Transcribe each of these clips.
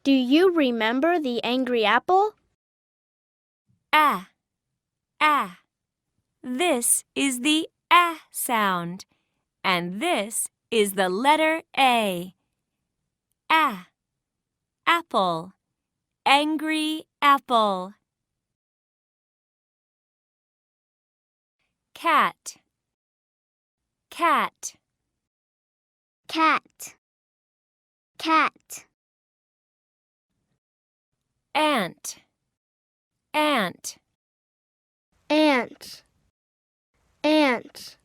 Do you remember the angry apple? Ah, ah. This is the ah sound, and this is the letter A. Ah, apple, angry apple. Cat, cat. Cat, cat. Ant, ant. Ant, ant.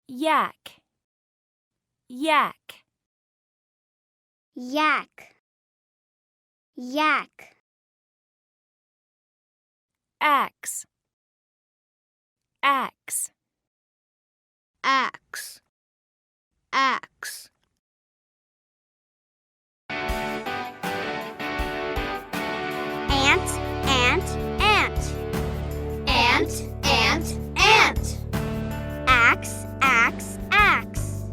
Yak, yak. Yak, yak. Axe, axe. Axe, axe. Ant, ant, ant. Ant, ant, ant. Axe, axe, axe.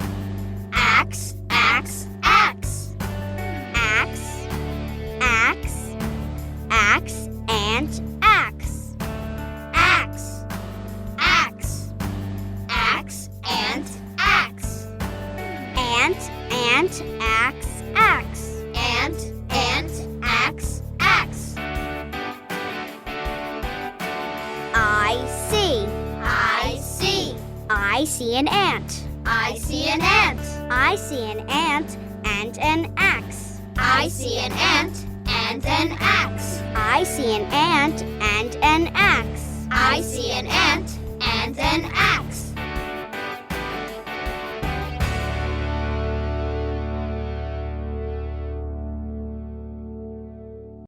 Axe, axe, axe. Axe, axe, axe, and axe. Axe, axe, axe, and axe. Ant, axe, axe. Ant, axe, axe. I see. I see. I see an ant. I see an ant. I see an ant and an axe. I see an ant and an axe. I see an ant and an axe. I see an ant and an axe.